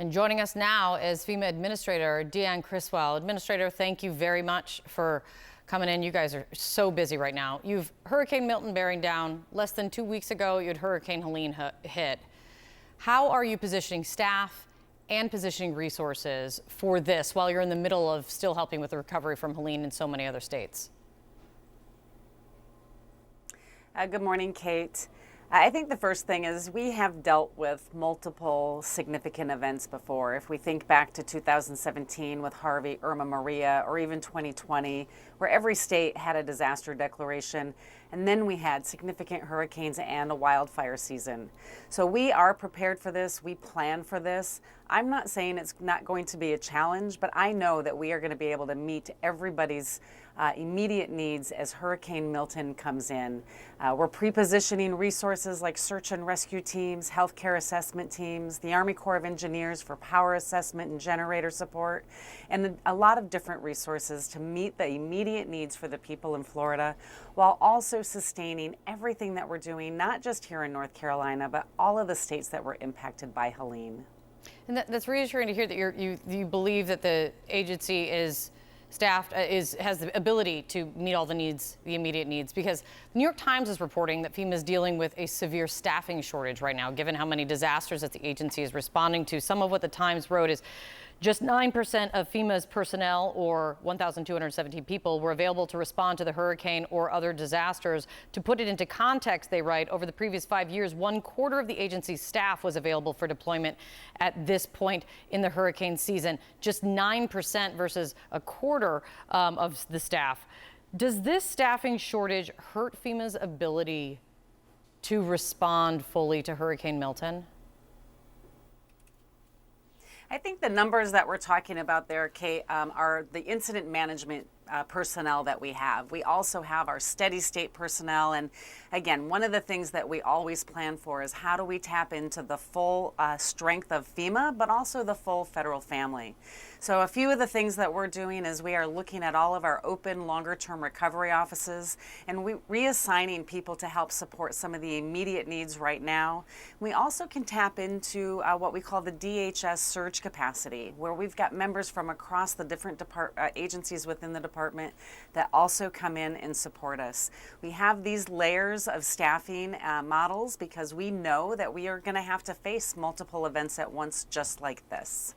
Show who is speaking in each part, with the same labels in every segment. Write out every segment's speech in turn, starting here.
Speaker 1: And joining us now is FEMA Administrator Deanne Criswell. Administrator, thank you very much for coming in. You guys are so busy right now. You've Hurricane Milton bearing down. Less than 2 weeks ago, you had Hurricane Helene hit. How are you positioning staff and positioning resources for this while you're in the middle of still helping with the recovery from Helene in so many other states?
Speaker 2: Good morning, Kate. I think the first thing is we have dealt with multiple significant events before. If we think back to 2017 with Harvey, Irma, Maria, or even 2020, where every state had a disaster declaration, and then we had significant hurricanes and a wildfire season. So we are prepared for this. We plan for this. I'm not saying it's not going to be a challenge, but I know that we are going to be able to meet everybody's immediate needs as Hurricane Milton comes in. We're pre-positioning resources like search and rescue teams, healthcare assessment teams, the Army Corps of Engineers for power assessment and generator support, and a lot of different resources to meet the immediate needs for the people in Florida, while also sustaining everything that we're doing, not just here in North Carolina, but all of the states that were impacted by Helene.
Speaker 1: And that's reassuring to hear that you believe that the agency is staffed, has the ability to meet all the needs, the immediate needs, because the New York Times is reporting that FEMA is dealing with a severe staffing shortage right now, given how many disasters that the agency is responding to. Some of what the Times wrote is just 9% of FEMA's personnel, or 1,217 people, were available to respond to the hurricane or other disasters. To put it into context, they write, over the previous 5 years, 1/4 of the agency's staff was available for deployment at this point in the hurricane season. Just 9% versus a quarter of the staff. Does this staffing shortage hurt FEMA's ability to respond fully to Hurricane Milton?
Speaker 2: I think the numbers that we're talking about there, Kate, are the incident management personnel that we have. We also have our steady state personnel. And again, one of the things that we always plan for is how do we tap into the full strength of FEMA, but also the full federal family. So a few of the things that we're doing is we are looking at all of our open longer term recovery offices and reassigning people to help support some of the immediate needs right now. We also can tap into what we call the DHS surge capacity, where we've got members from across the different agencies within the department that also come in and support us. We have these layers of staffing models because we know that we are going to have to face multiple events at once just like this.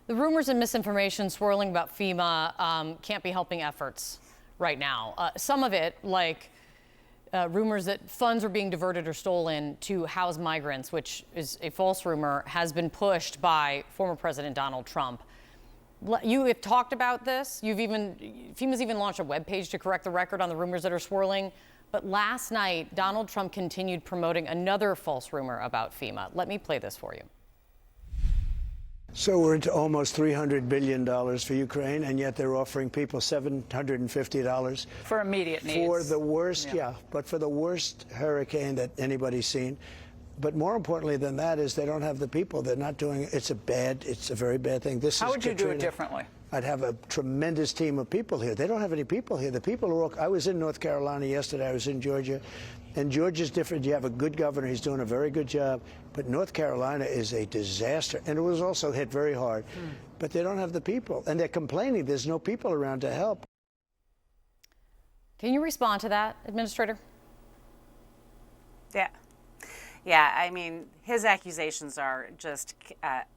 Speaker 1: The rumors and misinformation swirling about FEMA can't be helping efforts right now. Some of it, like rumors that funds are being diverted or stolen to house migrants, which is a false rumor, has been pushed by former President Donald Trump. You have talked about this. FEMA's even launched a webpage to correct the record on the rumors that are swirling. But last night, Donald Trump continued promoting another false rumor about FEMA. Let me play this for you.
Speaker 3: So we're into almost $300 billion for Ukraine, and yet they're offering people $750
Speaker 4: for immediate needs.
Speaker 3: For the worst, but for the worst hurricane that anybody's seen. But more importantly than that is they don't have the people. They're not doing it. It's a very bad thing.
Speaker 4: How would you do it differently?
Speaker 3: I'd have a tremendous team of people here. They don't have any people here. The people are all, I was in North Carolina yesterday. I was in Georgia. And Georgia's different. You have a good governor. He's doing a very good job. But North Carolina is a disaster. And it was also hit very hard. But they don't have the people. And they're complaining there's no people around to help.
Speaker 1: Can you respond to that, Administrator?
Speaker 2: Yeah, I mean, his accusations are just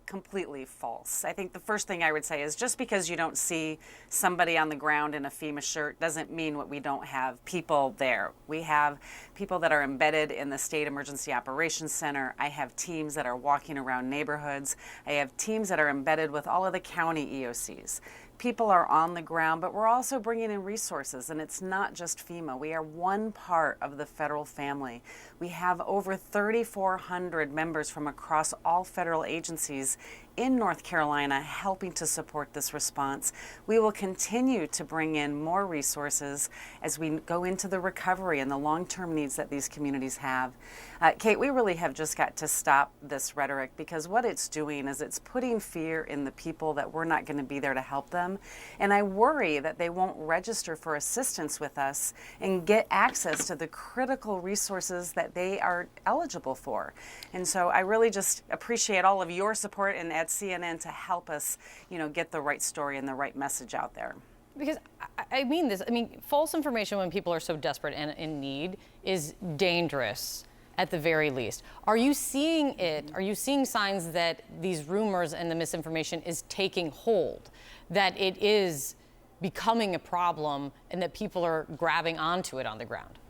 Speaker 2: completely false. I think the first thing I would say is just because you don't see somebody on the ground in a FEMA shirt doesn't mean we don't have people there. We have people that are embedded in the State Emergency Operations Center. I have teams that are walking around neighborhoods. I have teams that are embedded with all of the county EOCs. People are on the ground, but we're also bringing in resources, and it's not just FEMA. We are one part of the federal family. We have over 3,400 members from across all federal agencies in North Carolina helping to support this response. We will continue to bring in more resources as we go into the recovery and the long-term needs that these communities have. Kate, we really have just got to stop this rhetoric, because what it's doing is it's putting fear in the people that we're not going to be there to help them. And I worry that they won't register for assistance with us and get access to the critical resources that they are eligible for. And And so I really just appreciate all of your support and at CNN to help us, get the right story and the right message out there.
Speaker 1: Because I mean this, false information when people are so desperate and in need is dangerous at the very least. Are you seeing it? Are you seeing signs that these rumors and the misinformation is taking hold, that it is becoming a problem and that people are grabbing onto it on the ground?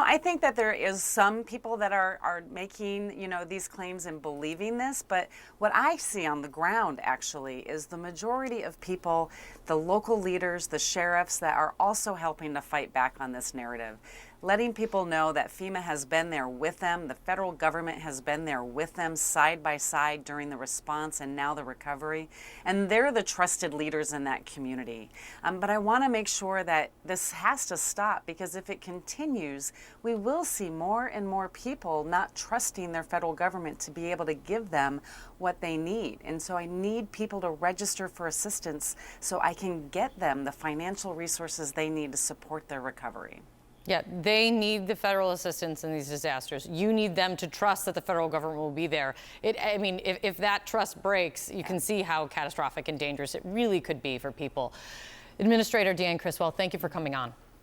Speaker 2: I think that there is some people that are making, these claims and believing this, but what I see on the ground actually is the majority of people, the local leaders, the sheriffs that are also helping to fight back on this narrative. Letting people know that FEMA has been there with them, the federal government has been there with them side by side during the response and now the recovery, and they're the trusted leaders in that community. But I want to make sure that this has to stop, because if it continues, we will see more and more people not trusting their federal government to be able to give them what they need. And so I need people to register for assistance so I can get them the financial resources they need to support their recovery.
Speaker 1: Yeah, they need the federal assistance in these disasters. You need them to trust that the federal government will be there. If that trust breaks, you can see how catastrophic and dangerous it really could be for people. Administrator Deanne Criswell, thank you for coming on.